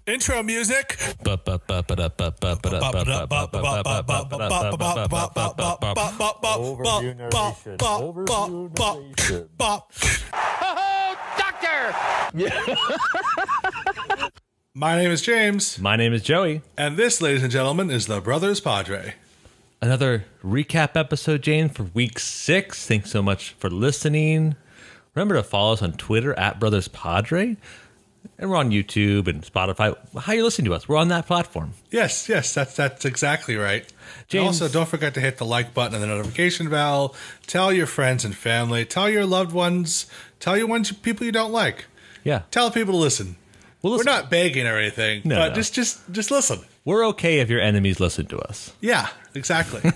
Intro music. Overview narration. Oh, doctor! My name is James. My name is Joey. And this, ladies and gentlemen, is the Brothers Padre. Another recap episode, Jane, for week 6. Thanks so much for listening. Remember to follow us on Twitter at Brothers Padre. And we're on YouTube and Spotify. How are you listening to us? We're on that platform. Yes, that's exactly right. And also, don't forget to hit the like button and the notification bell. Tell your friends and family. Tell your loved ones. Tell your people you don't like. Yeah. Tell people to listen. We're not begging or anything, but just listen. We're okay if your enemies listen to us. Yeah, exactly.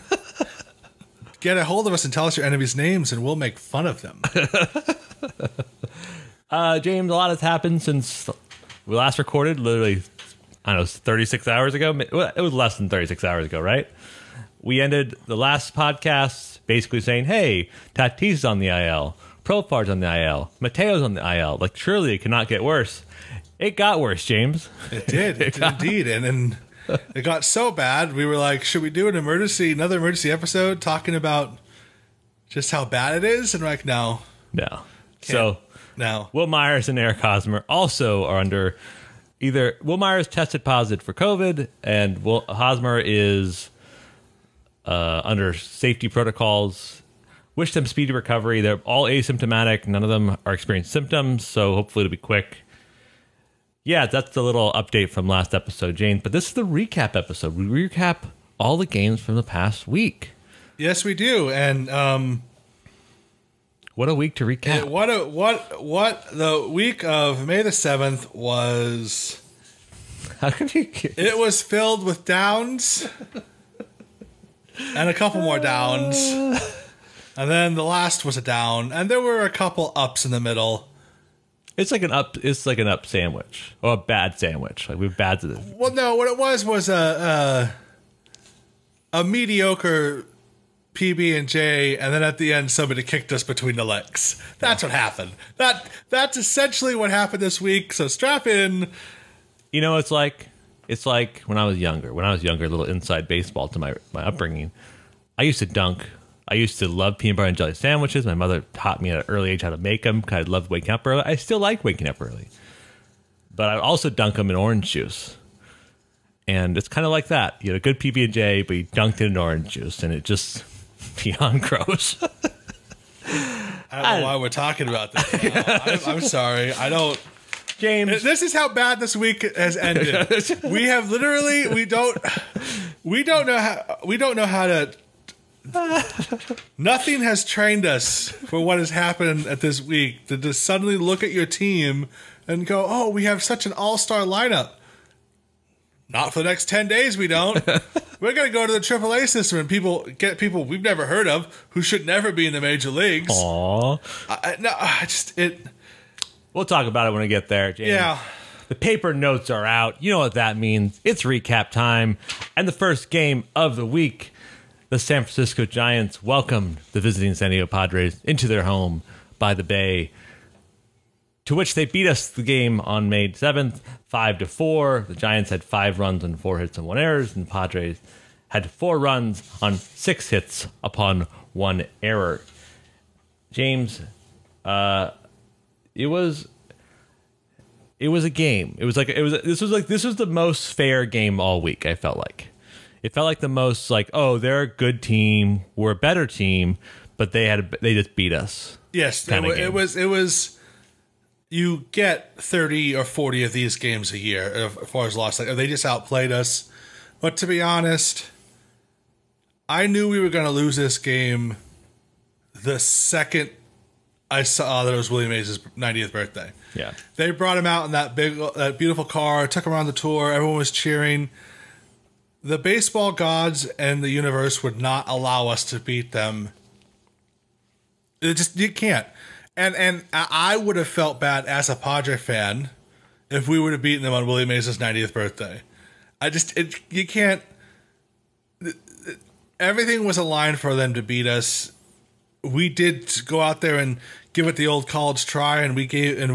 Get a hold of us and tell us your enemies' names, and we'll make fun of them. James, a lot has happened since we last recorded, literally, 36 hours ago. It was less than 36 hours ago, right? We ended the last podcast basically saying, hey, Tatis is on the IL, Profar's on the IL, Mateo's on the IL. Like, surely it cannot get worse. It got worse, James. It did. It did indeed. And then it got so bad, we were like, should we do another emergency episode talking about just how bad it is? And we're like, no. No. So... No. Will Myers and Eric Hosmer also are under Will Myers tested positive for COVID, and Hosmer is under safety protocols. Wish them speedy recovery. They're all asymptomatic. None of them are experiencing symptoms, so hopefully it'll be quick. Yeah, that's the little update from last episode, Jane. But this is the recap episode. We recap all the games from the past week. Yes, we do. And what a week to recap. What the week of May the 7th was. How can you it was filled with downs and a couple more downs. And then the last was a down, and there were a couple ups in the middle. It's like an up sandwich, or a bad sandwich. Like we've bad to this. Well, no, what it was a mediocre PB&J, and then at the end somebody kicked us between the legs. That's what happened. That's essentially what happened this week. So strap in. You know, it's like when I was younger. When I was younger, a little inside baseball to my upbringing. I used to dunk. I used to love peanut butter and jelly sandwiches. My mother taught me at an early age how to make them because I loved waking up early. I still like waking up early. But I would also dunk them in orange juice. And it's kind of like that. You had a good PB&J, but you dunked it in orange juice, and it just... beyond gross. I don't know why we're talking about this now. I'm sorry. I don't. James, this is how bad this week has ended. We have literally we don't know how to. Nothing has trained us for what has happened at this week to just suddenly look at your team and go, "Oh, we have such an all-star lineup." Not for the next 10 days, we don't. We're going to go to the AAA system and get people we've never heard of who should never be in the major leagues. Aww. We'll talk about it when we get there, James. Yeah. The paper notes are out. You know what that means. It's recap time. And the first game of the week, the San Francisco Giants welcomed the visiting San Diego Padres into their home by the Bay, to which they beat us the game on May 7th, 5-4. The Giants had 5 runs on 4 hits and 1 error, and the Padres had 4 runs on 6 hits upon 1 error. James, it was a game. This was the most fair game all week. I felt like it felt like the most like, oh, they're a good team, we're a better team, but they just beat us. Yes, it was. You get 30 or 40 of these games a year as far as loss. Like, they just outplayed us. But to be honest, I knew we were going to lose this game the second I saw that it was Willie Mays' 90th birthday. Yeah. They brought him out in that beautiful car, took him around the tour. Everyone was cheering. The baseball gods and the universe would not allow us to beat them. You can't. And I would have felt bad as a Padre fan if we would have beaten them on Willie Mays' 90th birthday. You can't. Everything was aligned for them to beat us. We did go out there and give it the old college try, and we gave them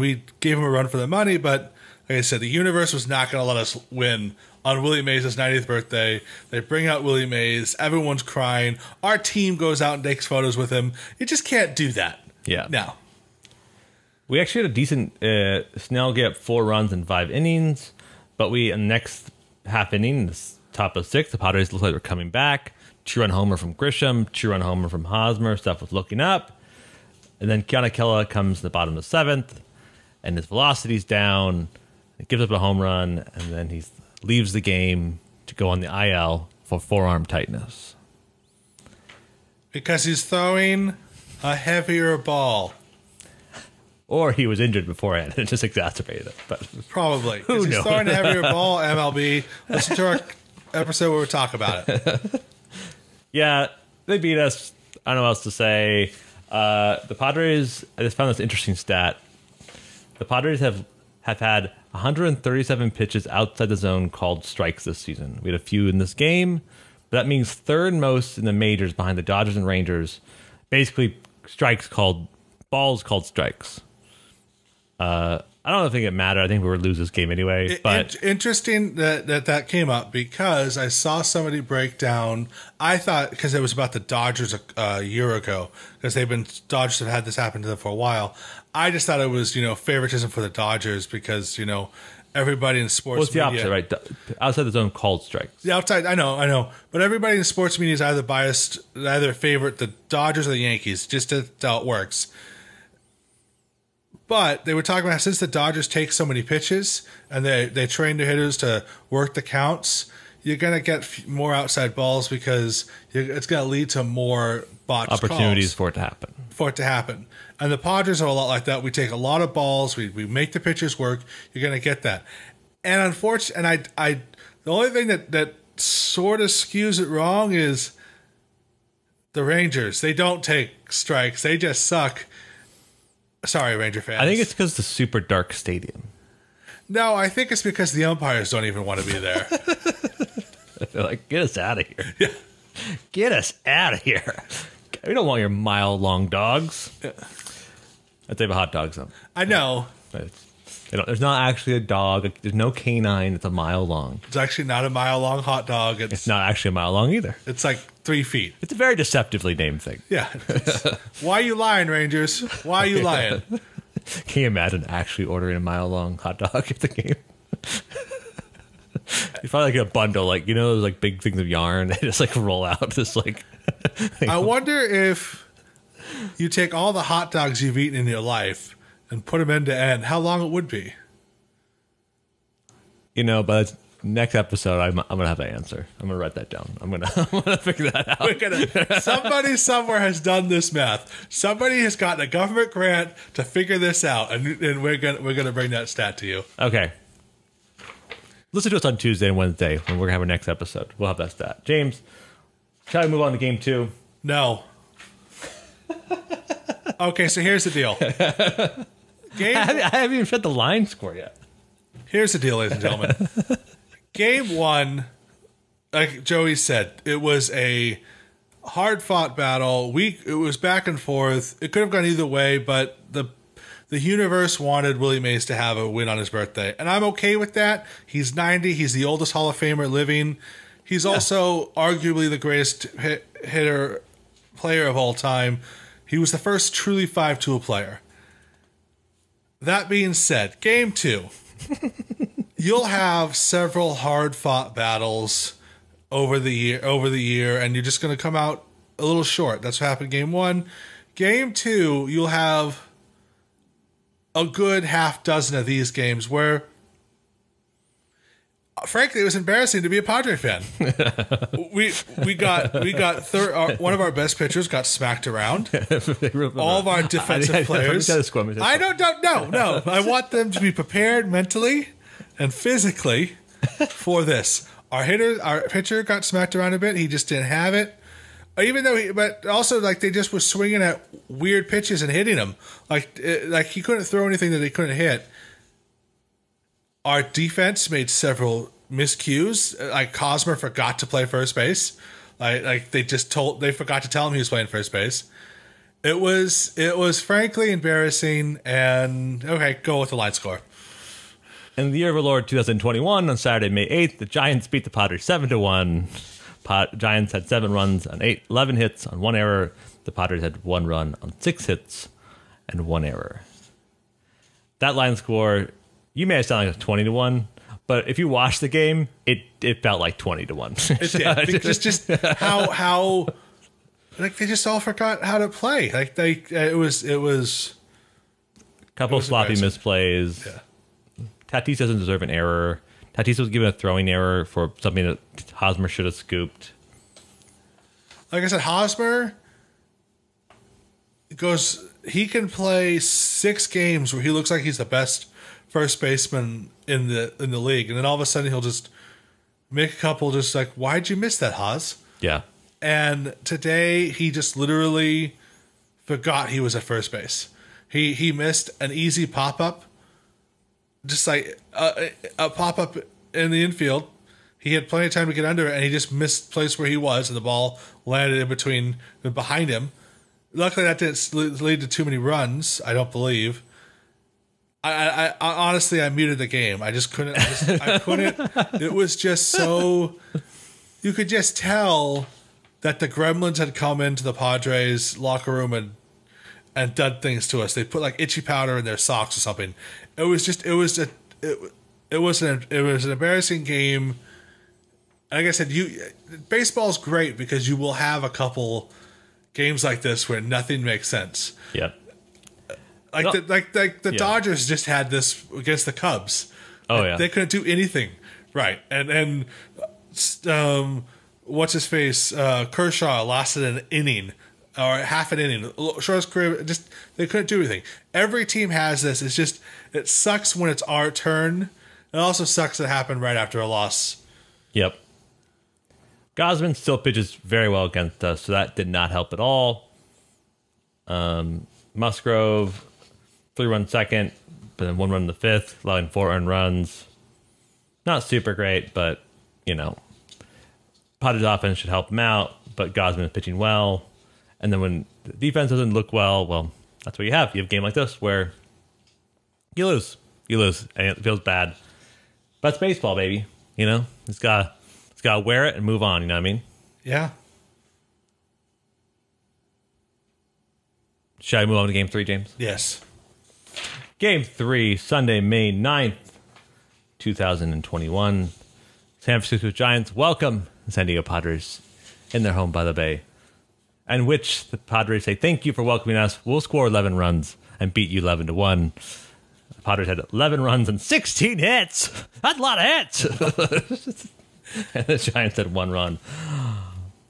a run for their money, but like I said, the universe was not going to let us win on Willie Mays' 90th birthday. They bring out Willie Mays. Everyone's crying. Our team goes out and takes photos with him. You just can't do that. Yeah. No. We actually had a decent Snell gave up 4 runs in 5 innings, but in the next half inning, the top of 6, the Padres looked like they're coming back. 2-run homer from Grisham, 2-run homer from Hosmer. Stuff was looking up. And then Kianakella comes in the bottom of the 7th, and his velocity's down. He gives up a home run, and then he leaves the game to go on the IL for forearm tightness. Because he's throwing a heavier ball. Or he was injured beforehand and just exacerbated it. But probably. Who knows? He's throwing a heavier ball, MLB. Listen to our episode where we talk about it. Yeah, they beat us. I don't know what else to say. The Padres, I just found this interesting stat. The Padres have had 137 pitches outside the zone called strikes this season. We had a few in this game, but that means third most in the majors behind the Dodgers and Rangers. Basically, balls called strikes. I don't think it mattered. I think we would lose this game anyway. But interesting that came up because I saw somebody break down. I thought because it was about the Dodgers a year ago because Dodgers have had this happen to them for a while. I just thought it was favoritism for the Dodgers because everybody in sports. Well, it's the opposite, right? Outside the zone called strikes. The outside, I know, but everybody in sports media is either favorite the Dodgers or the Yankees. Just that's how it works. But they were talking about since the Dodgers take so many pitches and they train their hitters to work the counts, you're going to get more outside balls because it's going to lead to more botched opportunities calls for it to happen. And the Padres are a lot like that. We take a lot of balls. We make the pitchers work. You're going to get that. And unfortunately, the only thing that sort of skews it wrong is the Rangers. They don't take strikes. They just suck. Sorry, Ranger fans. I think it's because the super dark stadium. No, I think it's because the umpires don't even want to be there. They're like, get us out of here. Yeah. Get us out of here. We don't want your mile-long dogs. Yeah. I'd say the hot dogs, though. I know. There's not actually a dog. There's no canine. It's a mile long. It's actually not a mile-long hot dog. It's not actually a mile long either. It's like 3 feet. It's a very deceptively named thing. Yeah. Why are you lying, Rangers? Why are you lying? Can you imagine actually ordering a mile-long hot dog at the game? You probably get a bundle, those big things of yarn. They just roll out this I wonder if you take all the hot dogs you've eaten in your life and put them end to end, how long it would be. But next episode, I'm gonna have an answer. I'm gonna write that down. I'm gonna figure that out. Somebody somewhere has done this math. Somebody has gotten a government grant to figure this out, and we're gonna bring that stat to you. Okay. Listen to us on Tuesday and Wednesday when we're gonna have our next episode. We'll have that stat. James, shall we move on to game 2? No. Okay, so here's the deal. I haven't even said the line score yet. Here's the deal, ladies and gentlemen. Game 1, like Joey said, it was a hard-fought battle. It was back and forth. It could have gone either way, but the universe wanted Willie Mays to have a win on his birthday, and I'm okay with that. He's 90. He's the oldest Hall of Famer living. He's also arguably the greatest player of all time. He was the first truly 5-tool player. That being said, game 2. You'll have several hard-fought battles over the year, and you're just going to come out a little short. That's what happened game 1. Game 2, you'll have a good half dozen of these games where, frankly, it was embarrassing to be a Padre fan. we got one of our best pitchers got smacked around. All of our defensive players. I don't know. I want them to be prepared mentally and physically for this. Our pitcher got smacked around a bit. He just didn't have it. Even though but also they just were swinging at weird pitches and hitting him. Like he couldn't throw anything that he couldn't hit. Our defense made several miscues. Like Hosmer forgot to play first base. They forgot to tell him he was playing first base. It was frankly embarrassing. And okay, go with the line score. In the year of our Lord 2021, on Saturday, May 8th, the Giants beat the Padres 7-1. Giants had 7 runs on 11 hits on 1 error. The Padres had 1 run on 6 hits and 1 error. That line score, you may have sounded like 20-1, but if you watch the game, it felt like 20-1. It's just how like they just all forgot how to play. Like it was a couple of sloppy misplays. Yeah. Tatis doesn't deserve an error. Tatis was given a throwing error for something that Hosmer should have scooped. Like I said, Hosmer he can play 6 games where he looks like he's the best first baseman in the league, and then all of a sudden he'll just make a couple just like, why'd you miss that, Hos? Yeah. And today he just literally forgot he was at first base. He missed an easy pop-up, just like a pop-up in the infield. He had plenty of time to get under it, and he just missed the place where he was, and the ball landed in between and behind him. Luckily, that didn't lead to too many runs, I don't believe. I honestly, I muted the game. I just couldn't. I couldn't. It was just so... You could just tell that the gremlins had come into the Padres locker room and done things to us. They put like itchy powder in their socks or something. It was an embarrassing game. Like I said, baseball's great because you will have a couple games like this where nothing makes sense. Yeah. The Dodgers just had this against the Cubs. Oh yeah. They couldn't do anything right. And what's his face? Kershaw lasted an inning or half an inning. Shortest career, just they couldn't do anything. Every team has this. It's just it sucks when it's our turn. It also sucks that it happened right after a loss. Yep. Gosman still pitches very well against us, so that did not help at all. Musgrove, 3-run second, but then 1 run in the 5th, allowing 4 earned runs. Not super great, but, Padres offense should help him out, but Gosman is pitching well. And then when the defense doesn't look well, that's what you have. You have a game like this where you lose. You lose, and it feels bad. But it's baseball, baby. It's got to wear it and move on, you know what I mean? Yeah. Should I move on to Game 3, James? Yes. Game 3, Sunday, May 9th, 2021. San Francisco Giants welcome the San Diego Padres in their home by the Bay, in which the Padres say, thank you for welcoming us. We'll score 11 runs and beat you 11-1. The Padres had 11 runs and 16 hits. That's a lot of hits. And the Giants had 1 run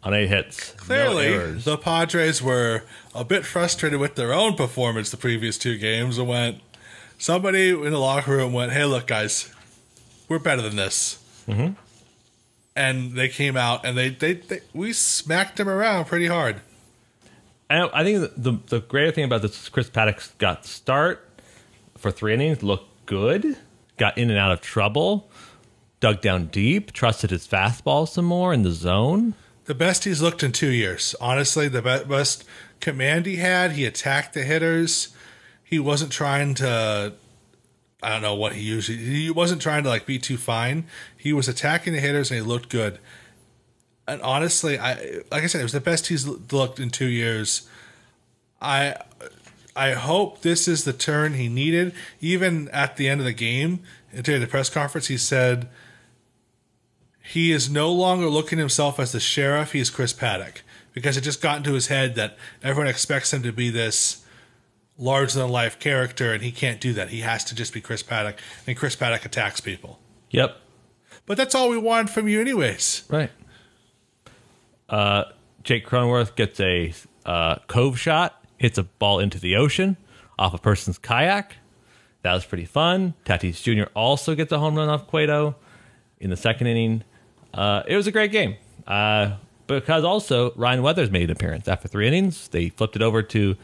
on 8 hits. Clearly, the Padres were a bit frustrated with their own performance the previous 2 games and somebody in the locker room went, hey, look, guys, we're better than this. Mm-hmm. And they came out and we smacked them around pretty hard. And I think the greater thing about this is Chris Paddock got start for 3 innings, looked good, got in and out of trouble, dug down deep, trusted his fastball some more in the zone. The best he's looked in 2 years. Honestly, the best command he had. He attacked the hitters. He wasn't trying to... I don't know what he wasn't trying to be too fine. He was attacking the hitters and he looked good. And honestly, like I said, it was the best he's looked in 2 years. I hope this is the turn he needed. Even at the end of the game, during the press conference, he said he is no longer looking at himself as the sheriff. He is Chris Paddock, because it just got into his head that everyone expects him to be this larger-than-life character, and he can't do that. He has to just be Chris Paddock, and Chris Paddock attacks people. Yep. But that's all we wanted from you anyways. Right. Jake Cronenworth gets a cove shot, hits a ball into the ocean off a person's kayak. That was pretty fun. Tatis Jr. also gets a home run off Cueto in the 2nd inning. It was a great game. Because also Ryan Weathers made an appearance. After 3 innings, they flipped it over to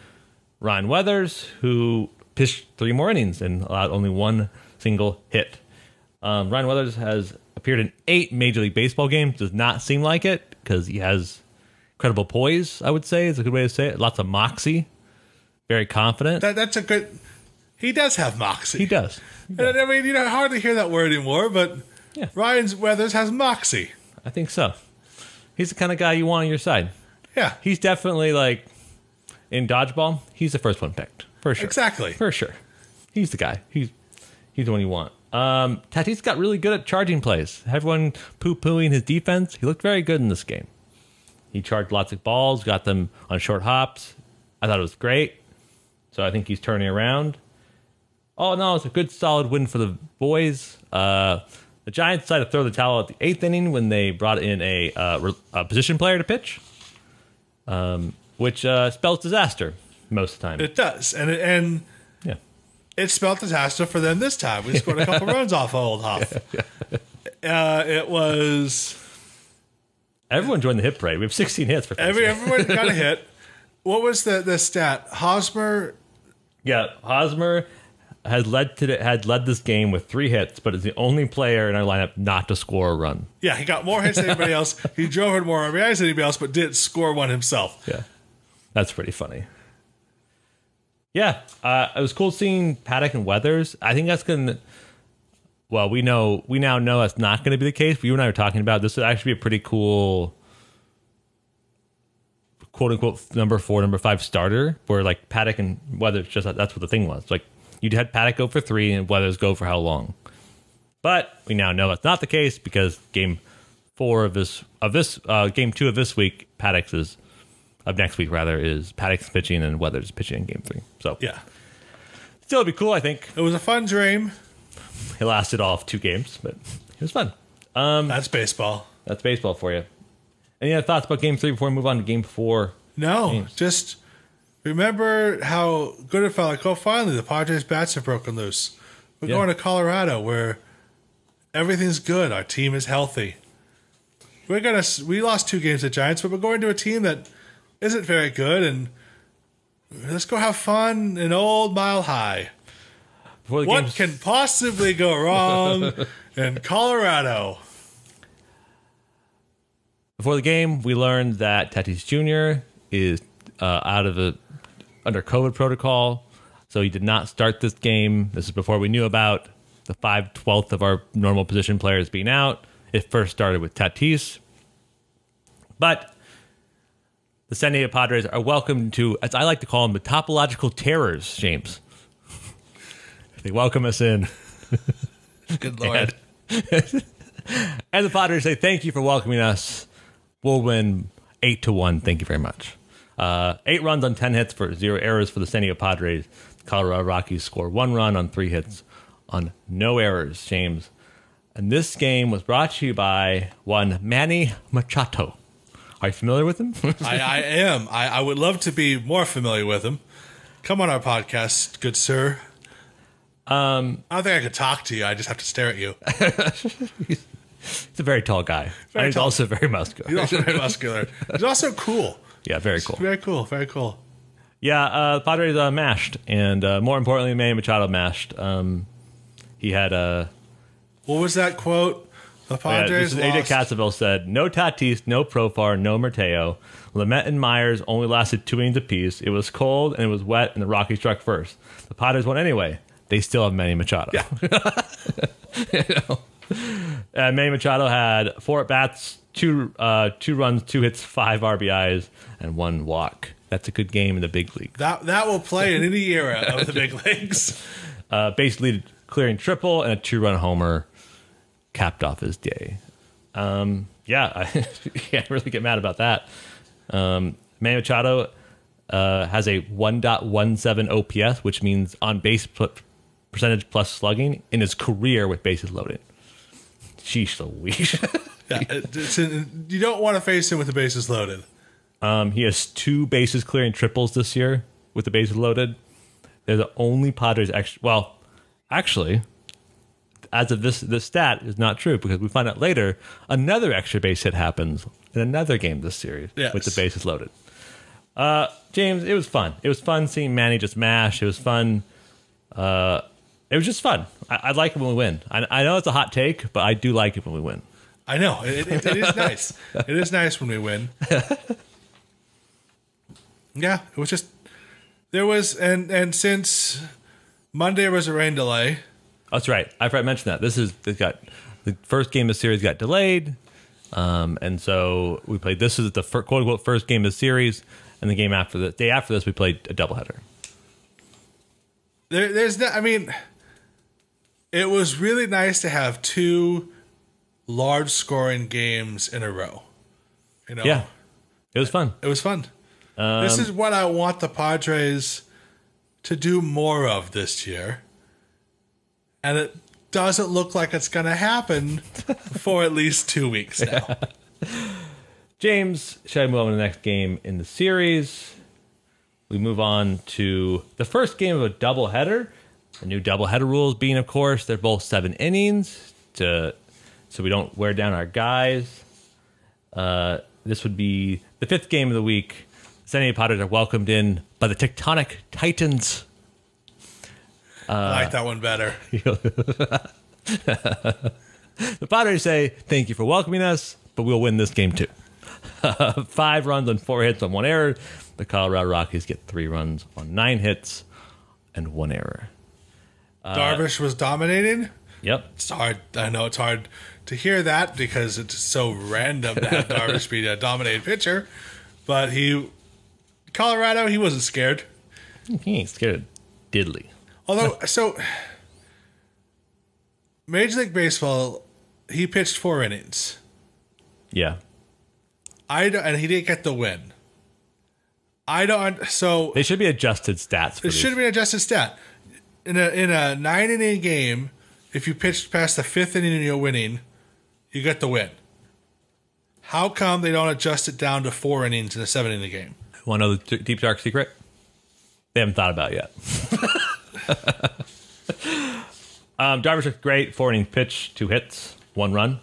Ryan Weathers, who pitched 3 more innings and allowed only 1 single hit. Ryan Weathers has appeared in 8 Major League Baseball games. Does not seem like it because he has incredible poise, I would say, is a good way to say it. Lots of moxie. Very confident. That's a good... He does have moxie. He does. And, I mean, you don't hardly hear that word anymore, but Yeah. Ryan Weathers has moxie. I think so. He's the kind of guy you want on your side. Yeah, He's definitely like in dodgeball. He's the first one picked for sure. exactly. For sure. He's the guy. He's the one you want. Tatis got really good at charging plays. Everyone poo-pooing his defense. He looked very good in this game. He charged lots of balls, got them on short hops. I thought it was great. So I think he's turning around. Oh, no, it's a good, solid win for the boys. The Giants decided to throw the towel at the 8th inning when they brought in a position player to pitch, which spells disaster most of the time. It does, and Yeah. it spelled disaster for them this time. We scored a couple runs off Old Huff. It was... Everyone joined the hit parade. We have 16 hits for Everyone got a hit. What was the stat? Hosmer... Yeah, Hosmer had led this game with 3 hits, but is the only player in our lineup not to score a run. Yeah, he got more hits than anybody else. He drove in more RBIs than anybody else, but didn't score one himself. Yeah, that's pretty funny. Yeah, it was cool seeing Paddock and Weathers. I think that's going to... Well, we now know that's not going to be the case, but you and I were talking about this would actually be a pretty cool... quote-unquote number 4, number 5 starter, where like Paddock and Weathers, just that's what the thing was. Like you'd had Paddock go for 3 and Weathers go for how long. But we now know that's not the case because game 2 of this week, Paddock's is of next week rather is Paddock's pitching and Weathers pitching in game 3. So Yeah. still it'd be cool, I think. It was a fun dream. It lasted all of 2 games, but it was fun. That's baseball. That's baseball for you. Any other thoughts about game 3 before we move on to game 4? No, Games. just remember how good it felt. Like, oh, finally, the Padres' bats are broken loose. We're Yeah. going to Colorado where everything's good. Our team is healthy. We lost 2 games to Giants, but we're going to a team that isn't very good, and let's go have fun in old Mile High. Before the What games- can possibly go wrong in Colorado? Before the game, we learned that Tatis Jr. is under COVID protocol, so he did not start this game. This is before we knew about the 5/12 of our normal position players being out. It first started with Tatis, but the San Diego Padres are welcome to, as I like to call them, the topological terrors, James. They welcome us in. Good Lord. And the Padres say, thank you for welcoming us. We'll win 8-1. Thank you very much. 8 runs on 10 hits for 0 errors for the San Diego Padres. The Colorado Rockies score 1 run on 3 hits on no errors, James. And this game was brought to you by one Manny Machado. Are you familiar with him? I am. I would love to be more familiar with him. Come on our podcast, good sir. I don't think I could talk to you. I just have to stare at you. He's a very tall guy. And he's tall. also very muscular. He's also very muscular. He's also cool. Yeah, very cool. Very cool. Very cool. Yeah, the Padres mashed. And more importantly, Manny Machado mashed. He had a... What was that quote? The Padres AJ lost. Cassavell said, no Tatis, no Profar, no Mateo. Lamette and Myers only lasted 2 innings apiece. It was cold and it was wet, and the Rockies struck first. The Padres won anyway. They still have Manny Machado. Yeah. And Manny Machado had 4 at-bats, 2 runs, 2 hits, 5 RBIs, and 1 walk. That's a good game in the big league. That will play in any era of the big leagues. Basically clearing triple and a 2-run homer capped off his day. I can't really get mad about that. Manny Machado has a 1.17 OPS, which means on base percentage plus slugging in his career with bases loaded. Sheesh Louise. Yeah, you don't want to face him with the bases loaded. He has 2 bases clearing triples this year with the bases loaded. They're the only Padres actually, as of this stat is not true because we find out later another extra base hit happens in another game this series with the bases loaded. James, it was fun. It was fun seeing Manny just mash. It was fun. It was just fun. I like it when we win. I know it's a hot take, but I do like it when we win. I know. It is nice. It is nice when we win. Yeah, it was just... There was... And since Monday was a rain delay. That's right. I forgot to mention that. The first game of the series got delayed. And so we played, this is the quote unquote first game of the series. And the game after the day after this, we played a doubleheader. It was really nice to have two large scoring games in a row. Yeah. It was fun. It was fun. This is what I want the Padres to do more of this year. And it doesn't look like it's going to happen for at least 2 weeks now. James, should I move on to the next game in the series? We move on to the first game of a doubleheader. The new doubleheader rules being, of course, they're both 7 innings so we don't wear down our guys. This would be the 5th game of the week. San Diego Padres are welcomed in by the Tectonic Titans. I like that one better. The Padres say, thank you for welcoming us, but we'll win this game too. 5 runs on 4 hits on 1 error. The Colorado Rockies get 3 runs on 9 hits and 1 error. Darvish was dominating. Yep. It's hard. I know it's hard to hear that because it's so random to have Darvish be a dominated pitcher. But Colorado, he wasn't scared. He ain't scared of diddly. Although, Major League Baseball, he pitched 4 innings. Yeah. And he didn't get the win. They should be adjusted stats. It should be an adjusted stat. In a 9-inning game, if you pitched past the 5th inning and you're winning, you get the win. How come they don't adjust it down to 4 innings in a 7-inning game? Want to know the deep dark secret? They haven't thought about it yet. Darvish looked great. 4 innings pitch, 2 hits, 1 run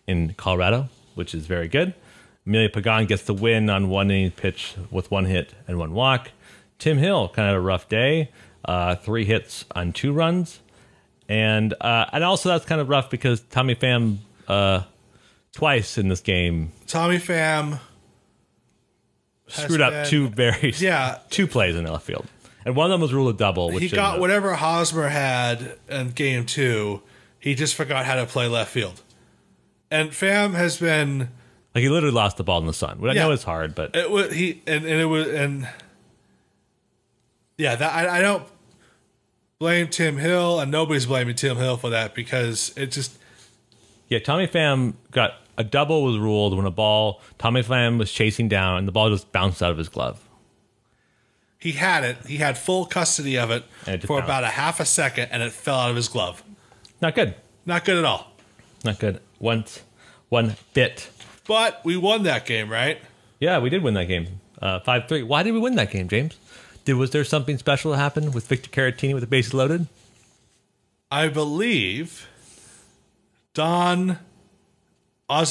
in Colorado, which is very good. Emilio Pagan gets the win on 1 inning pitch with 1 hit and 1 walk. Tim Hill, kind of a rough day. 3 hits on 2 runs. And also that's kind of rough because Tommy Pham twice in this game. Tommy Pham screwed up 2 plays in the left field. And one of them was ruled a double. He got whatever Hosmer had in game 2. He just forgot how to play left field. And Pham has been... Like, he literally lost the ball in the sun. I know it's hard, but... I don't blame Tim Hill, and nobody's blaming Tim Hill for that because it just... Yeah, Tommy Pham got... A double was ruled when a ball Tommy Pham was chasing down, and the ball just bounced out of his glove. He had it. He had full custody of it for about a half a second, and it fell out of his glove. Not good. Not good at all. Not good. One bit. But we won that game, right? Yeah, we did win that game. 5-3. Why did we win that game, James? Was there something special that happened with Victor Caratini with the bases loaded? I believe Don my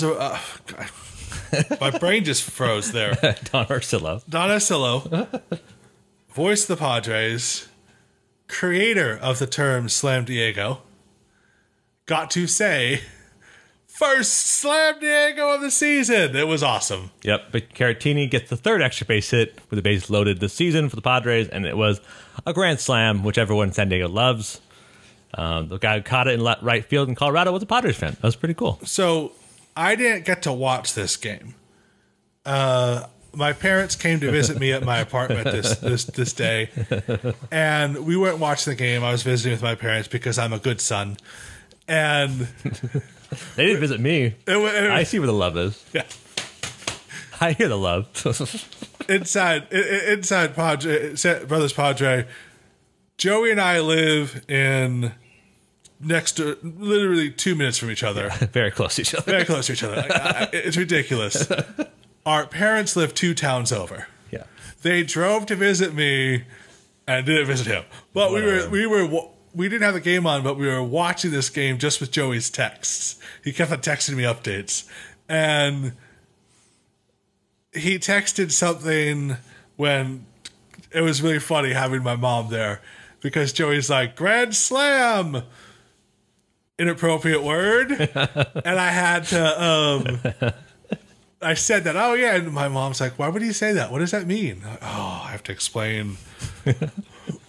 brain just froze there. Don Ursillo, voice of the Padres, creator of the term Slam Diego, got to say, first Slam Diego of the season. It was awesome. Yep, but Caratini gets the 3rd extra base hit with the base loaded this season for the Padres, and it was a grand slam, which everyone in San Diego loves. The guy who caught it in right field in Colorado was a Padres fan. That was pretty cool. So I didn't get to watch this game. My parents came to visit me at my apartment this day, and we weren't watching the game. I was visiting with my parents because I'm a good son, and they didn't visit me. I see where the love is. Yeah, I hear the love. inside Brothers Padre. Joey and I live in next to literally 2 minutes from each other. Very close to each other. Very close to each other. It's ridiculous. Our parents live 2 towns over. Yeah. They drove to visit me and didn't visit him. But we didn't have the game on, but we were watching this game just with Joey's texts. He kept on texting me updates. And he texted something when it was really funny having my mom there because Joey's like, Grand Slam! Inappropriate word. And I had to, I said that, oh yeah, and my mom's like, why would he say that? What does that mean? Oh, I have to explain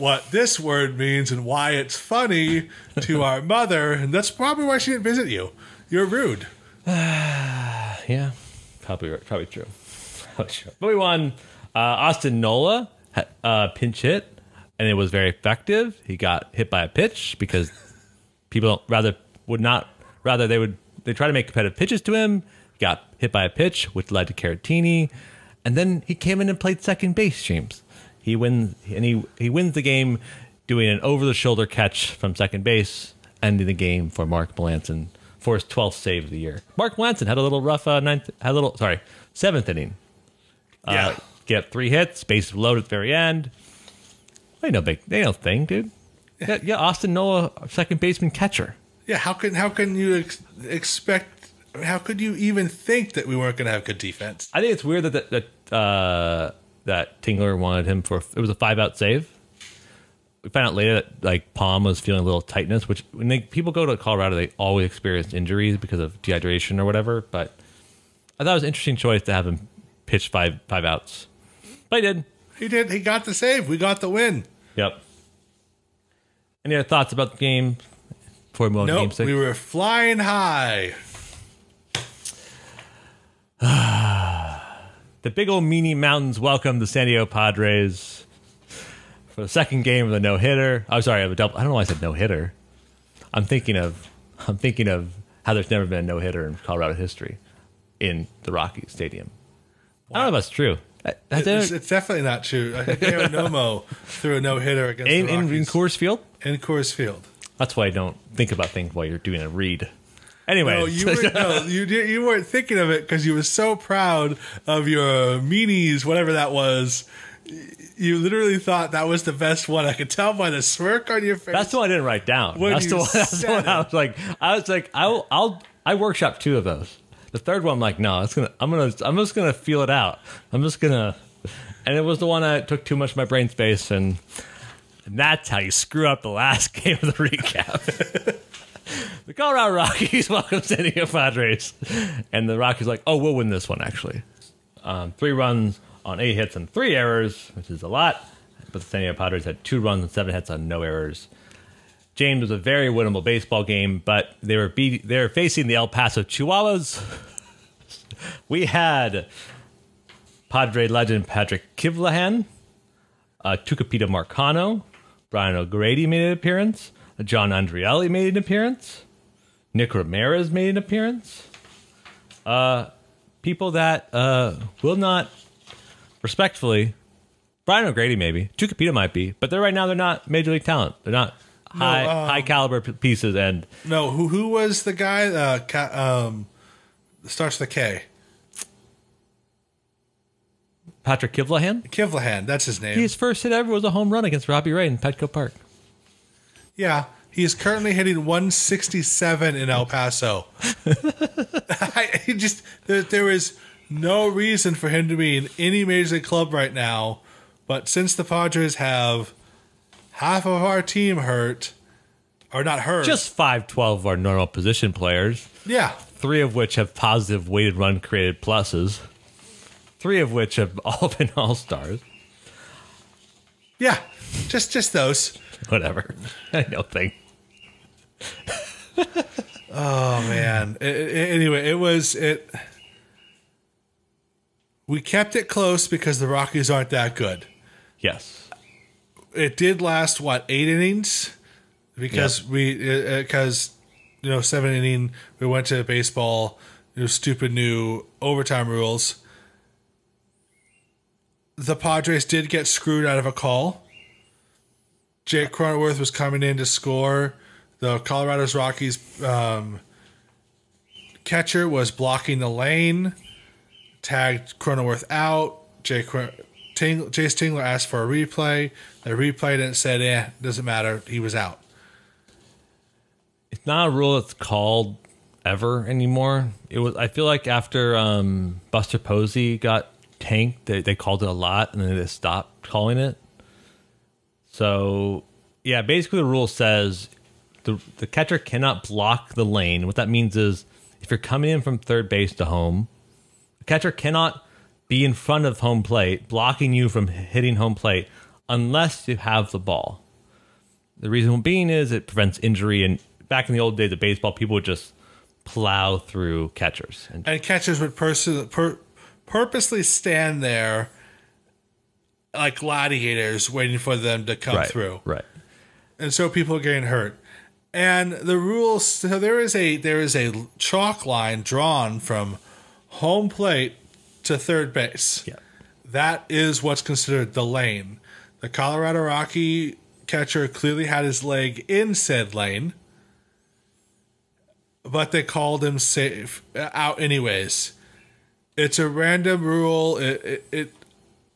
what this word means and why it's funny to our mother, and that's probably why she didn't visit you. You're rude. Yeah, probably true. Probably true. But we won. Austin Nola pinch hit, and it was very effective. He got hit by a pitch because people they try to make competitive pitches to him. He got hit by a pitch, which led to Caratini, and then he came in and played second base. James, he wins the game doing an over the shoulder catch from second base, ending the game for Mark Melanson for his 12th save of the year. Mark Melanson had a little rough seventh inning. Get 3 hits, bases loaded at the very end. Ain't no thing, dude. Yeah, Austin Nola, second baseman catcher. Yeah, how can you expect? How could you even think that we weren't going to have good defense? I think it's weird that Tingler wanted him for it was a 5-out save. We found out later that like Palm was feeling a little tightness, which when people go to Colorado, they always experience injuries because of dehydration or whatever. But I thought it was an interesting choice to have him pitch five outs. But he did. He did. He got the save. We got the win. Yep. Any other thoughts about the game before we move on to Game 6? We were flying high. The big old meanie mountains welcome the San Diego Padres for the second game of the no-hitter. I'm sorry, of a double. I don't know why I said no-hitter. I'm thinking of how there's never been a no-hitter in Colorado history in the Rockies Stadium. Wow. I don't know if that's true. It's definitely not true. I think Aaron Nomo threw a no-hitter against the Rockies. In Coors Field? In Coors Field. That's why I don't think about things while you're doing a read. Anyway, no, you weren't thinking of it because you were so proud of your meanies, whatever that was. You literally thought that was the best one. I could tell by the smirk on your face. That's the one I didn't write down. That's the one I was like, I workshopped 2 of those. The third one, I'm like, no, I'm just gonna feel it out. And it was the one that took too much of my brain space, and that's how you screw up the last game of the recap. The Colorado Rockies welcome San Diego Padres, and the Rockies like, oh, we'll win this one actually. 3 runs on 8 hits and 3 errors, which is a lot. But the San Diego Padres had 2 runs and 7 hits on no errors. James, was a very winnable baseball game, but they were facing the El Paso Chihuahuas. We had Padre legend Patrick Kivlahan, Tucapita Marcano, Brian O'Grady made an appearance, John Andrielli made an appearance, Nick Ramirez made an appearance. People that will not, respectfully, Brian O'Grady maybe, Tucapita might be, but they're not major league talent. They're not high caliber pieces. And no, who was the guy? Starts with a K. Patrick Kivlahan? Kivlahan, that's his name. His first hit ever was a home run against Robbie Ray in Petco Park. Yeah, he is currently hitting 167 in El Paso. There is no reason for him to be in any major league club right now, but since the Padres have half of our team hurt, or not hurt. Just 5-12 of our normal position players. Yeah. 3 of which have positive weighted run created pluses. 3 of which have all been all-stars. Yeah, just those. Whatever. I don't think. Oh, man. Anyway, we kept it close because the Rockies aren't that good. Yes. It did last, 8 innings? Because 7 inning, we went to baseball, stupid new overtime rules. The Padres did get screwed out of a call. Jake Cronenworth was coming in to score. The Colorado's Rockies catcher was blocking the lane, tagged Cronenworth out. Jace Tingler asked for a replay. They replayed it and said, doesn't matter. He was out. It's not a rule that's called ever anymore. It was. I feel like after Buster Posey got tanked, they called it a lot, and then they stopped calling it. So, yeah, basically the rule says the catcher cannot block the lane. What that means is if you're coming in from third base to home, the catcher cannot be in front of home plate, blocking you from hitting home plate unless you have the ball. The reason being is it prevents injury. And back in the old days of baseball, people would just plow through catchers. And catchers would purposely stand there like gladiators waiting for them to come through. Right. And so people are getting hurt. And the rules, so there is a chalk line drawn from home plate to third base. Yeah. That is what's considered the lane. The Colorado Rocky catcher clearly had his leg in said lane, but they called him safe out anyways. It's a random rule. It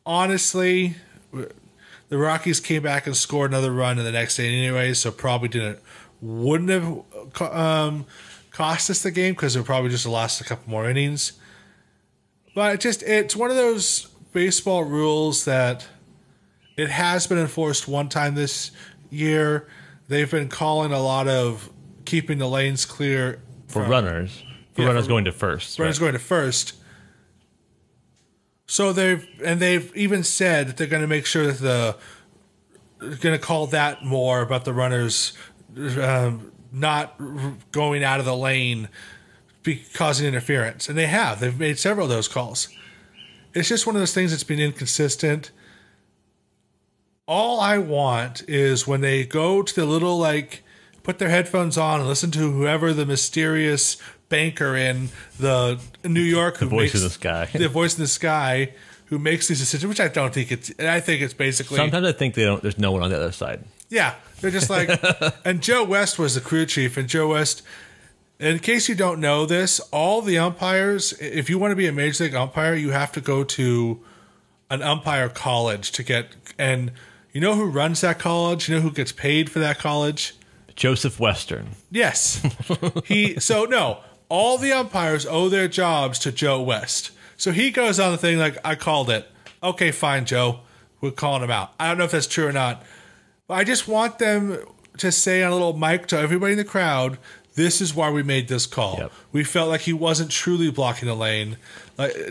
honestly, the Rockies came back and scored another run in the next day anyway, so probably wouldn't have cost us the game because it probably just lost a couple more innings. But it's one of those baseball rules that it has been enforced one time this year. They've been calling a lot of keeping the lanes clear for runners. Runners going to first. Runners going to first. So they've even said that they're going to make sure that they're going to call that more about the runners not going out of the lane, causing interference. And they have. They've made several of those calls. It's just one of those things that's been inconsistent. All I want is when they go to the little, put their headphones on and listen to whoever the mysterious banker in the New York who voice in the sky. The voice in the sky who makes these decisions, which I don't think it's. I think it's basically. Sometimes I think there's no one on the other side. Yeah, they're just like. And Joe West was the crew chief, and Joe West. In case you don't know this, all the umpires, if you want to be a major league umpire, you have to go to an umpire college to get. And you know who runs that college? You know who gets paid for that college? Joseph Western. Yes. All the umpires owe their jobs to Joe West. So he goes on the thing like, I called it. Okay, fine, Joe. We're calling him out. I don't know if that's true or not. But I just want them to say on a little mic to everybody in the crowd, this is why we made this call. Yep. We felt like he wasn't truly blocking the lane.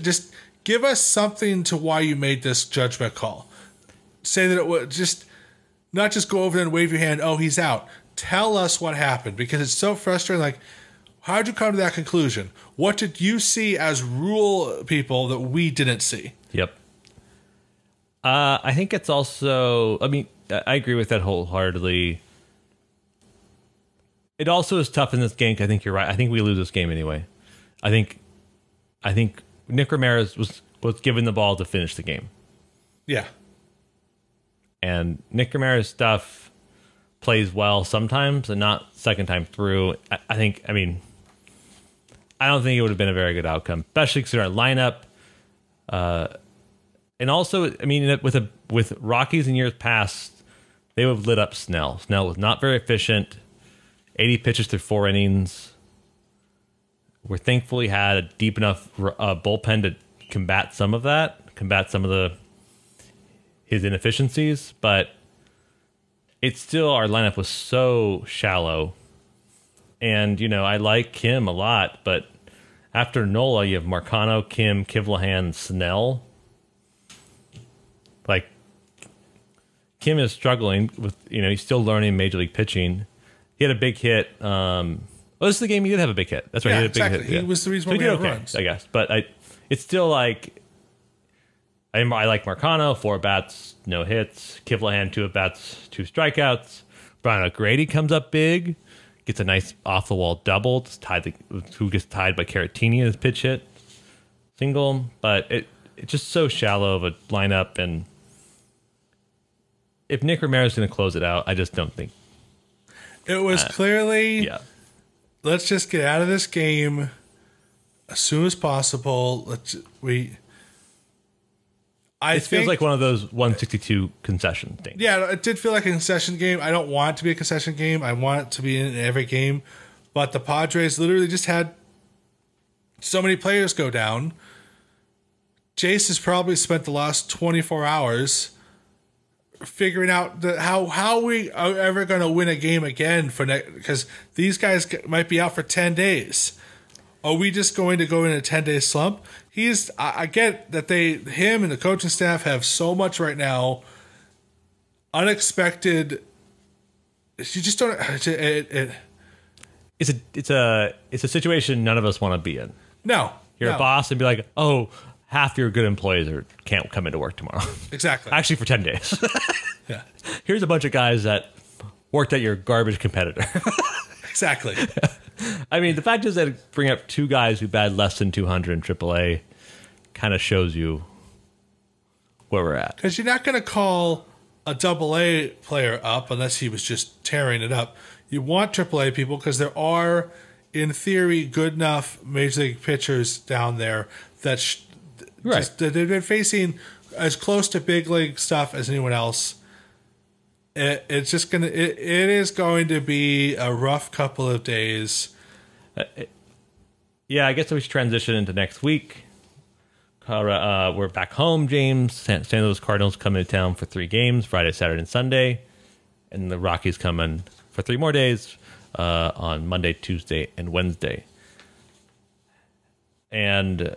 Just give us something to why you made this judgment call. Say that it was just, not just go over there and wave your hand, oh, he's out. Tell us what happened, because it's so frustrating. How'd you come to that conclusion? What did you see as rule people that we didn't see? Yep. I think it's also, I agree with that wholeheartedly. It also is tough in this game. I think you're right. I think we lose this game anyway. I think Nick Ramirez was given the ball to finish the game. Yeah. And Nick Ramirez stuff plays well sometimes and not second time through. I don't think it would have been a very good outcome, especially considering our lineup. And also, with Rockies in years past, they would have lit up Snell. Snell was not very efficient. 80 pitches through 4 innings. We thankfully had a deep enough bullpen to combat some of his inefficiencies, but it's still, our lineup was so shallow. And, I like Kim a lot, but after Nola, you have Marcano, Kim, Kivlahan, Snell. Kim is struggling with, he's still learning major league pitching. He had a big hit. This is the game he did have a big hit. That's right. Yeah, he had a big exactly. hit. He was the reason why we had runs, I guess. But it's still I like Marcano, 4 at-bats, no hits. Kivlahan, 2 at-bats, 2 strikeouts. Brian O'Grady comes up big, gets a nice off-the-wall double. Who gets tied by Caratini in his pitch hit single. But it's just so shallow of a lineup. And if Nick Ramirez is going to close it out, I just don't think. It was clearly, let's just get out of this game as soon as possible. It feels like one of those 162 concession things. Yeah, it did feel like a concession game. I don't want it to be a concession game. I want it to be in every game. But the Padres literally just had so many players go down. Jace has probably spent the last 24 hours figuring out how we are ever going to win a game again because these guys might be out for 10 days. Are we just going to go in a 10-day slump? I get that him and the coaching staff have so much right now unexpected. You just don't. It's a situation none of us want to be in. No, You're no. a boss and be like, oh, half your good employees can't come into work tomorrow. Exactly. Actually, for 10 days. Yeah. Here's a bunch of guys that worked at your garbage competitor. Exactly. I mean, the fact is that bring up two guys who batted less than 200 in AAA kind of shows you where we're at. Because you're not going to call a AA player up unless he was just tearing it up. You want AAA people because there are, in theory, good enough major league pitchers down there that that they've been facing as close to big league stuff as anyone else. It's just gonna. It is going to be a rough couple of days. Yeah, I guess we should transition into next week. We're back home, James. San Luis Cardinals come into town for 3 games, Friday, Saturday, and Sunday. And the Rockies come in for 3 more days on Monday, Tuesday, and Wednesday. And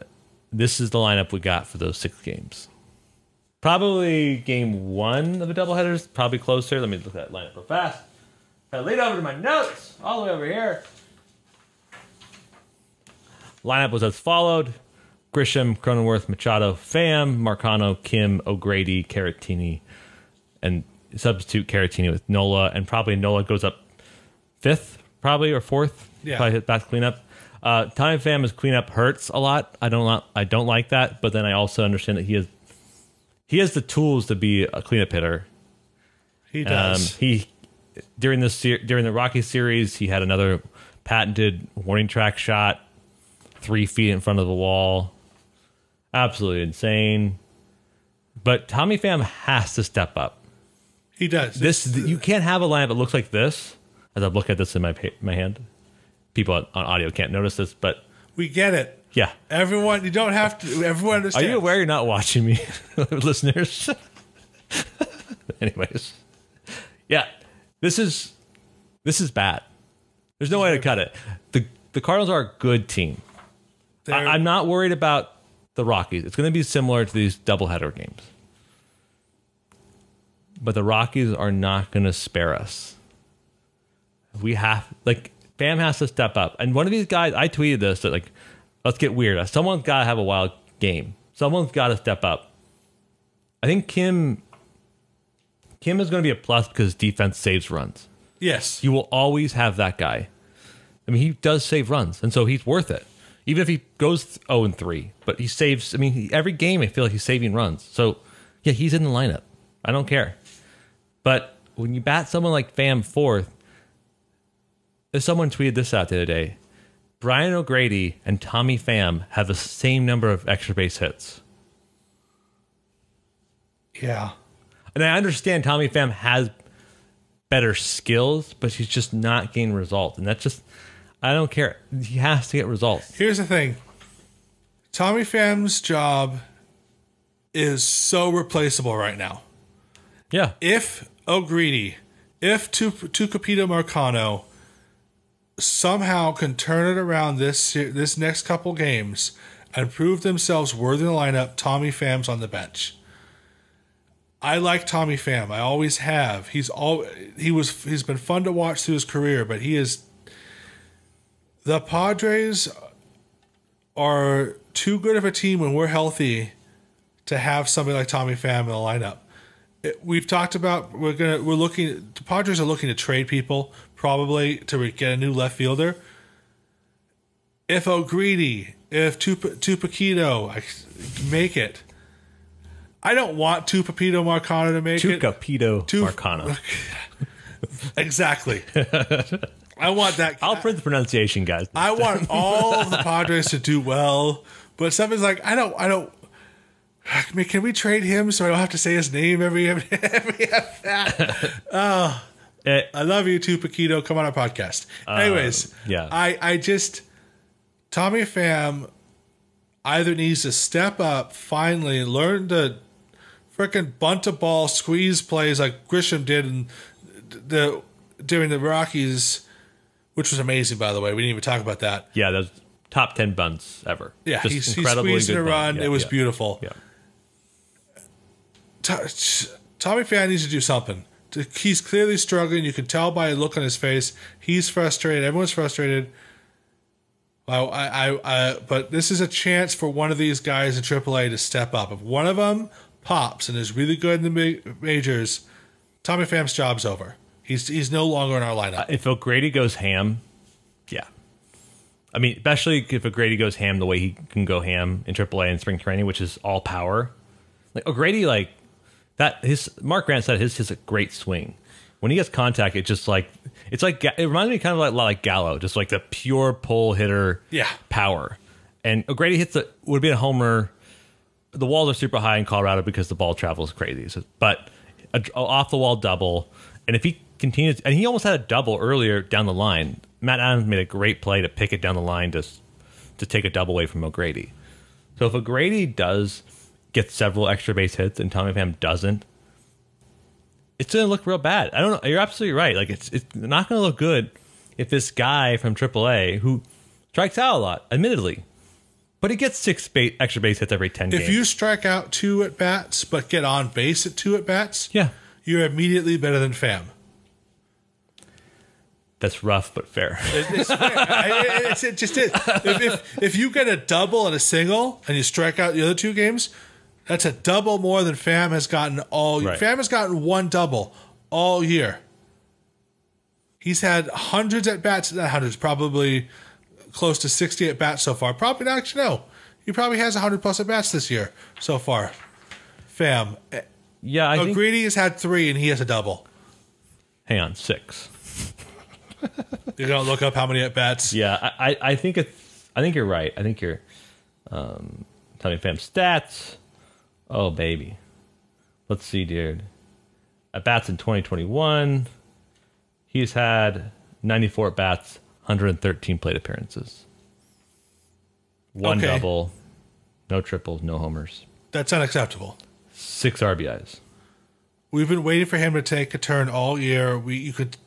this is the lineup we got for those 6 games. Probably game 1 of the doubleheaders, probably closer. Let me look at that lineup real fast. I lead over to my notes, all the way over here. Lineup was as followed. Grisham, Cronenworth, Machado, Pham, Marcano, Kim, O'Grady, Caratini, and substitute Caratini with Nola, and probably Nola goes up 5th, probably, or 4th. Yeah. Probably hit back cleanup. Tommy Pham cleanup hurts a lot. I don't like that, but then I also understand that he has the tools to be a cleanup hitter. He does. During the Rocky series, he had another patented warning track shot 3 feet in front of the wall. Absolutely insane. But Tommy Pham has to step up. He does. You can't have a lineup that looks like this. As I look at this in my hand, people on audio can't notice this, but we get it. Yeah, Everyone, you don't have to. Everyone understands. Are you aware you're not watching me, listeners? Anyways, yeah, this is bad. There's no way to cut it. The Cardinals are a good team. I'm not worried about the Rockies. It's going to be similar to these doubleheader games. But the Rockies are not going to spare us. Pham has to step up. And one of these guys, I tweeted this, that let's get weird. Someone's got to have a wild game. Someone's got to step up. I think Kim is going to be a plus because defense saves runs. Yes. You will always have that guy. I mean, he does save runs, and so he's worth it. Even if he goes 0-3, but he saves. I mean, every game I feel like he's saving runs. So, yeah, he's in the lineup. I don't care. But when you bat someone like Pham 4th, someone tweeted this out the other day. Brian O'Grady and Tommy Pham have the same number of extra base hits. Yeah. And I understand Tommy Pham has better skills, but he's just not getting results. And that's just, I don't care. He has to get results. Here's the thing. Tommy Pham's job is so replaceable right now. Yeah. If O'Grady, if Tucupita Marcano somehow can turn it around this next couple games and prove themselves worthy of the lineup, Tommy Pham's on the bench. I like Tommy Pham. I always have. He's been fun to watch through his career, but he is. The Padres are too good of a team when we're healthy to have somebody like Tommy Pham in the lineup. We've talked about the Padres are looking to trade people probably to get a new left fielder. If O'Grady, if Tupaquito make it, I don't want Tucupita Marcano to make it. Tucupita Marcano. Exactly. I want that. I'll print the pronunciation, guys. I want all of the Padres to do well, but something's like I don't. I mean, can we trade him so I don't have to say his name every I love you, Tupaquito. Come on our podcast. Anyways, yeah. I just Tommy Pham either needs to step up finally and learn to freaking bunt a ball, squeeze plays like Grisham did during the Rockies, which was amazing, by the way. We didn't even talk about that. Yeah, those top 10 bunts ever. Yeah, just he squeezed in a run. Yeah, it was beautiful. Yeah. Tommy Pham needs to do something. He's clearly struggling. You can tell by a look on his face. He's frustrated. Everyone's frustrated. But this is a chance for one of these guys in AAA to step up. If one of them pops and is really good in the majors, Tommy Pham's job's over. He's no longer in our lineup. If O'Grady goes ham, yeah. I mean, especially if O'Grady goes ham the way he can go ham in AAA and spring training, which is all power. Like O'Grady, like that. Mark Grant said his is a great swing. When he gets contact, it reminds me kind of like Gallo, just like the pure pull hitter, power. And O'Grady would be a homer. The walls are super high in Colorado because the ball travels crazy. But off the wall double, and if he continues, and he almost had a double earlier down the line. Matt Adams made a great play to pick it down the line to take a double away from O'Grady. So if O'Grady does get several extra base hits and Tommy Pham doesn't, it's going to look real bad. I don't know. You're absolutely right. Like it's not going to look good if this guy from AAA who strikes out a lot, admittedly, but he gets extra base hits every 10 games. If you strike out 2 at bats but get on base at 2 at bats, you're immediately better than Pham. That's rough but fair. It's fair. It just is. If you get a double and a single and you strike out the other 2 games, that's a double more than Pham has gotten all year. Right. Pham has gotten 1 double all year. He's had hundreds at bats, not hundreds, probably close to 60 at bats so far. Probably not, actually, no. He probably has 100 plus at bats this year so far. Pham. Yeah, O'Grady has had 3 and he has a double. Hang on, 6. You're gonna look up how many at bats? Yeah, I think you're right. I think you're Tommy Pham stats. Oh baby, let's see, dude. At bats in 2021, he's had 94 at bats, 113 plate appearances, 1 double, no triples, no homers. That's unacceptable. 6 RBIs. We've been waiting for him to take a turn all year. You could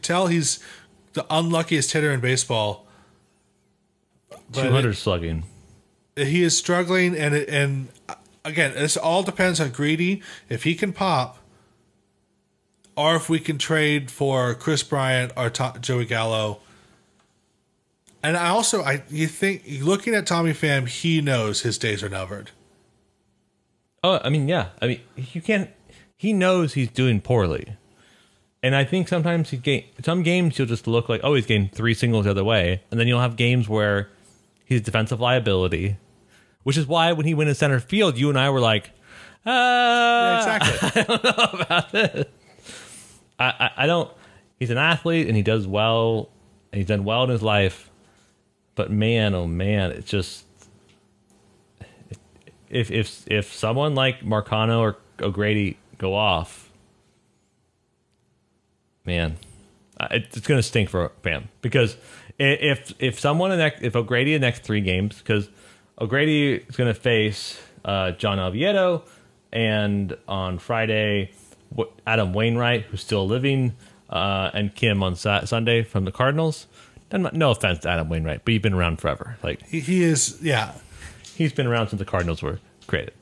tell he's the unluckiest hitter in baseball. 200 slugging. He is struggling, and again, this all depends on Greedy if he can pop, or if we can trade for Chris Bryant or Joey Gallo. And you think looking at Tommy Pham, he knows his days are numbered. Oh, I mean, yeah. I mean, you can't. He knows he's doing poorly. And I think sometimes some games you'll just look like, oh, he's getting 3 singles the other way. And then you'll have games where he's defensive liability, which is why when he went in center field, you and I were like, yeah, exactly. I don't know about this. I don't. He's an athlete and he does well. And he's done well in his life. But man, oh man, it's just if someone like Marcano or O'Grady go off, man, it's going to stink for Pham, because if O'Grady in the next 3 games, because O'Grady is going to face John Oviedo, and on Friday Adam Wainwright, who's still living, and Kim on Sunday from the Cardinals. And no offense to Adam Wainwright, but he's been around forever. Like he is, yeah. He's been around since the Cardinals were created.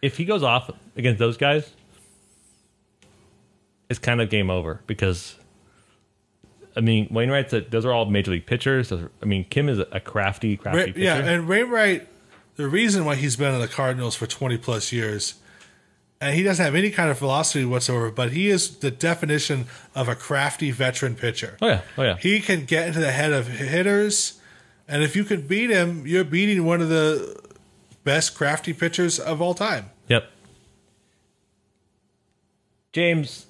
If he goes off against those guys, it's kind of game over, because, I mean, those are all major league pitchers. Kim is a crafty pitcher. Yeah, and Wainwright, the reason why he's been in the Cardinals for 20 plus years, and he doesn't have any kind of philosophy whatsoever, but he is the definition of a crafty veteran pitcher. Oh yeah. He can get into the head of hitters, and if you can beat him, you're beating one of the best crafty pitchers of all time. Yep. James,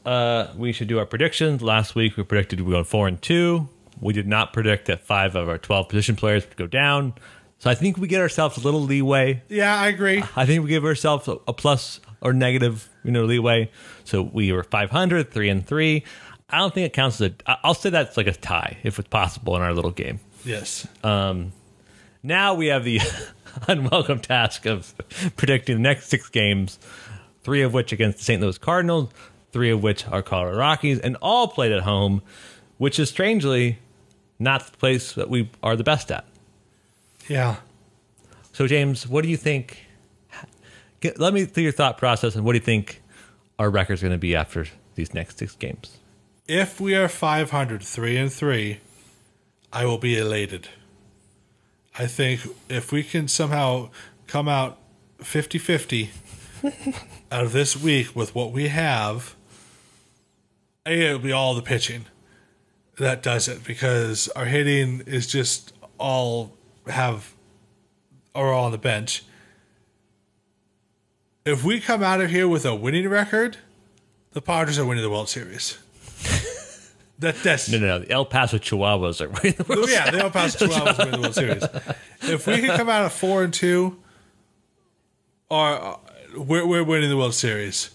we should do our predictions. Last week we predicted we go 4-2. We did not predict that 5 of our 12 position players would go down. So I think we get ourselves a little leeway. Yeah, I agree. I think we give ourselves a plus or negative, leeway. So we were 500, 3-3. I don't think it counts as I'll say that's like a tie, if it's possible, in our little game. Yes. Now we have the unwelcome task of predicting the next 6 games, 3 of which against the St. Louis Cardinals, 3 of which are Colorado Rockies, and all played at home, which is strangely not the place that we are the best at. Yeah. So, James, what do you think? let me through your thought process, and what do you think our record's going to be after these next 6 games? If we are 500, 3-3, I will be elated. I think if we can somehow come out 50-50 out of this week with what we have, it'll be all the pitching that does it, because our hitting is just all on the bench. If we come out of here with a winning record, the Padres are winning the World Series. That's No. The El Paso Chihuahuas are winning the World Series. Yeah, the El Paso Chihuahuas winning the World Series. If we can come out of 4-2, or we're winning the World Series.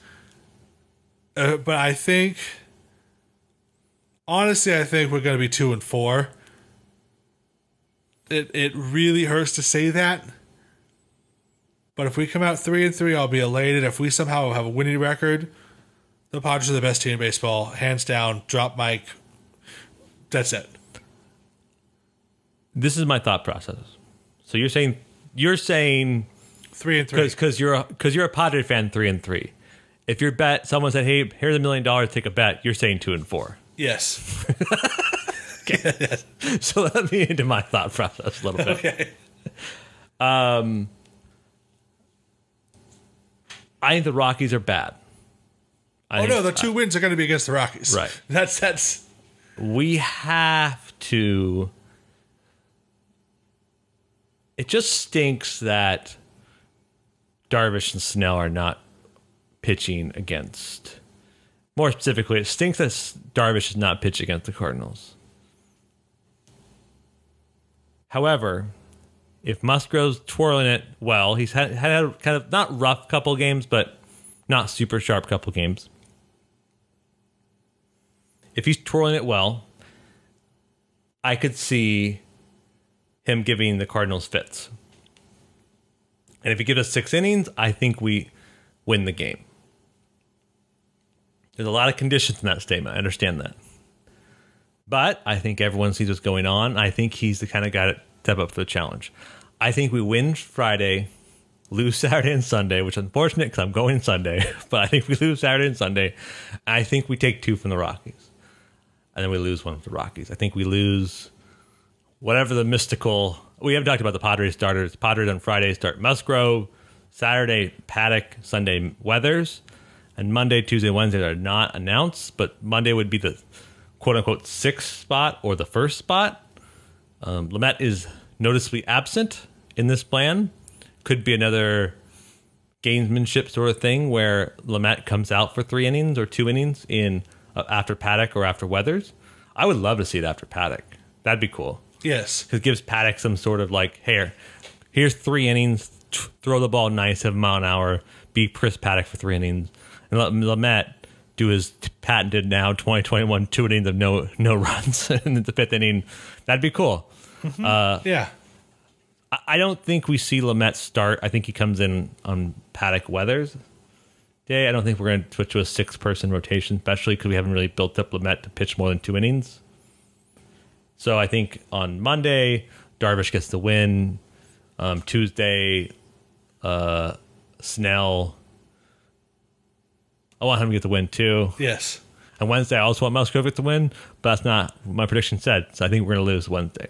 But I think, honestly, I think we're going to be 2-4. It really hurts to say that. But if we come out 3-3, I'll be elated. If we somehow have a winning record, the Padres are the best team in baseball, hands down. Drop mic. That's it. This is my thought process. So you're saying 3-3 because you're a Padre fan. 3-3. If your bet, someone said, "Hey, here's $1 million, take a bet," you're saying 2-4. Yes. Okay. Yes. So let me into my thought process a little bit. Okay. I think the Rockies are bad. The 2 wins are going to be against the Rockies. Right. That's. We have to. It just stinks that Darvish and Snell are not pitching against. More specifically, it stinks that Darvish is not pitching against the Cardinals. However, if Musgrove's twirling it well, he's had a kind of not rough couple games, but not super sharp couple games. If he's twirling it well, I could see him giving the Cardinals fits. And if he gives us 6 innings, I think we win the game. There's a lot of conditions in that statement. I understand that. But I think everyone sees what's going on. I think he's the kind of guy to step up for the challenge. I think we win Friday, lose Saturday and Sunday, which is unfortunate because I'm going Sunday. But I think we lose Saturday and Sunday. I think we take 2 from the Rockies. And then we lose 1 from the Rockies. I think we lose whatever the mystical... We haven't talked about the Padres starters. Padres on Friday start Musgrove. Saturday, Paddock. Sunday, Weathers. And Monday, Tuesday, Wednesday are not announced. But Monday would be the quote-unquote 6th spot or the 1st spot. Lamet is noticeably absent in this plan. Could be another gamesmanship sort of thing where Lamet comes out for 3 innings or 2 innings in after Paddock or after Weathers. I would love to see it after Paddock. That'd be cool. Yes. Because it gives Paddock some sort of like, hey, here's 3 innings, throw the ball nice, have a mile an hour, be Chris Paddock for 3 innings, and let Lamet do his patented now 2021 2 innings of no runs in the 5th inning. That'd be cool. Mm-hmm. Yeah. I don't think we see Lamet start. I think he comes in on Paddock Weathers day. I don't think we're going to switch to a 6-person rotation, especially because we haven't really built up Lamet to pitch more than 2 innings. So I think on Monday, Darvish gets the win. Tuesday, Snell. I want him to get the win too. Yes. And Wednesday, I also want Musgrove to get the win, but that's not what my prediction said. So I think we're going to lose Wednesday,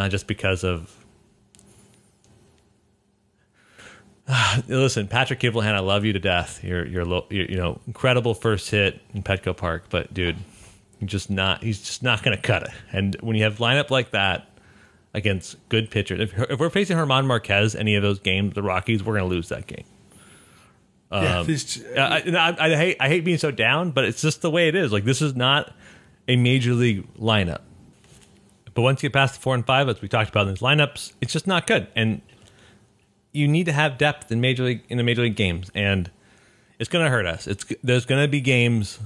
just because of. Listen, Patrick Kivlehan, I love you to death. You're incredible first hit in Petco Park, but dude, he's just not going to cut it. And when you have lineup like that against good pitchers, if we're facing German Marquez any of those games, the Rockies, we're going to lose that game. I hate being so down, but it's just the way it is. Like, this is not a major league lineup. But once you get past the 4 and 5, as we talked about in these lineups, it's just not good. And you need to have depth in the major league games, and it's going to hurt us. There's going to be games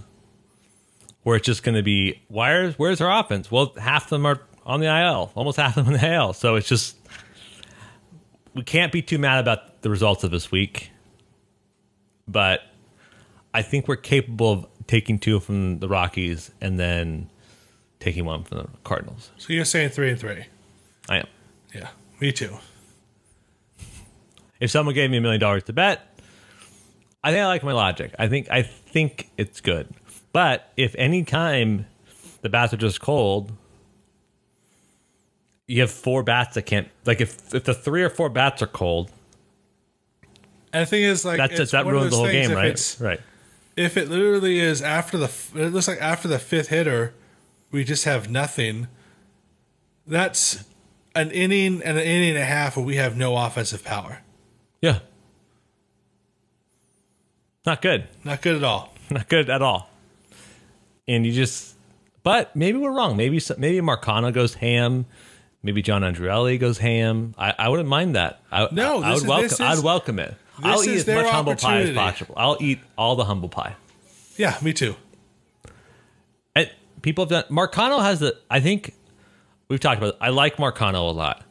where it's just going to be, where's our offense? Well, half of them are on the IL, almost half of them on the IL. So it's just, we can't be too mad about the results of this week. But I think we're capable of taking 2 from the Rockies and then taking 1 from the Cardinals. So you're saying 3-3? I am. Yeah, me too. If someone gave me $1 million to bet, I think I like my logic. I think it's good. But if any time the bats are just cold, you have 4 bats that can't, like if the 3 or 4 bats are cold, and the thing is, like, that ruins the whole game, right? Right. If it literally is it looks like after the 5th hitter, we just have nothing. That's an inning and an inning and a half where we have no offensive power. Yeah. Not good. Not good at all. Not good at all. And you just, but maybe we're wrong. Maybe Marcano goes ham. Maybe John Andreelli goes ham. I wouldn't mind that. I'd welcome it. I'll eat as much humble pie as possible. I'll eat all the humble pie. Yeah, me too. And people have done. Marcano has I think we've talked about it. I like Marcano a lot.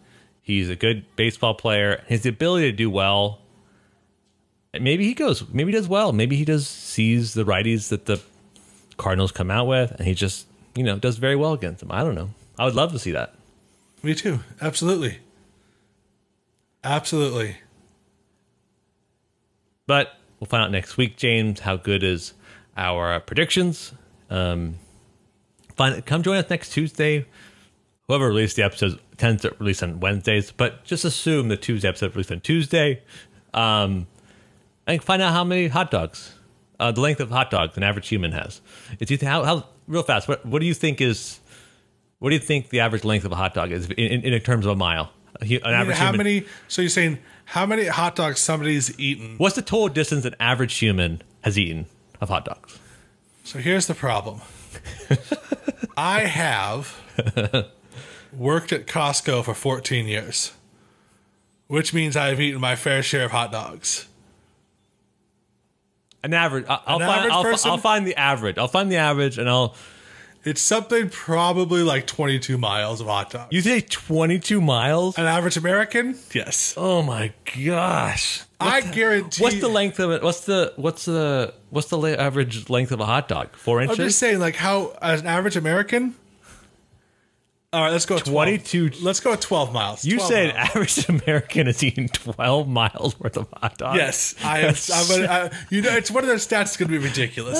He's a good baseball player. His ability to do well. Maybe he does well. Maybe he sees the righties that the Cardinals come out with, and he just, does very well against them. I don't know. I would love to see that. Me too. Absolutely. Absolutely. But we'll find out next week, James, how good is our predictions. Come join us next Tuesday. Whoever released the episodes tends to release on Wednesdays, but just assume the Tuesday episode released on Tuesday. And find out how many hot dogs, the length of hot dogs an average human has. How real fast, what do you think the average length of a hot dog is in terms of a mile? So you're saying how many hot dogs somebody's eaten? What's the total distance an average human has eaten of hot dogs? So here's the problem. I have worked at Costco for 14 years, which means I've eaten my fair share of hot dogs. An average. I'll find the average. I'll find the average, and It's something probably like 22 miles of hot dogs. You say 22 miles? An average American? Yes. Oh my gosh! I guarantee. What's the length of it? What's the average length of a hot dog? 4 inches? I'm just saying, like, how as an average American. All right, let's go 22. Let's go 12 miles. You say an average American is eating 12 miles worth of hot dogs? Yes, I am. It's one of those stats that's going to be ridiculous.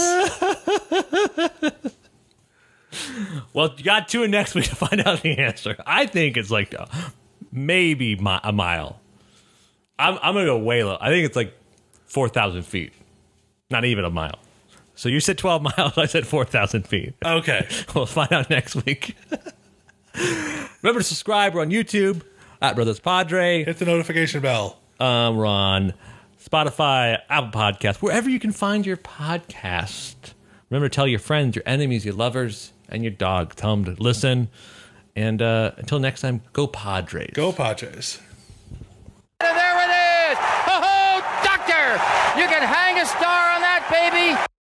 Well, you got tune in next week to find out the answer. I think it's like maybe a mile. I'm going to go way low. I think it's like 4,000 feet. Not even a mile. So you said 12 miles. I said 4,000 feet. Okay. We'll find out next week. Remember to subscribe. We're on YouTube at Brothers Padre. Hit the notification bell. We're on Spotify, Apple Podcasts, wherever you can find your podcast. Remember to tell your friends, your enemies, your lovers, and your dog. Tell them to listen. And until next time, go Padres. Go Padres. And there it is! Ho-ho, doctor! You can hang a star on that, baby!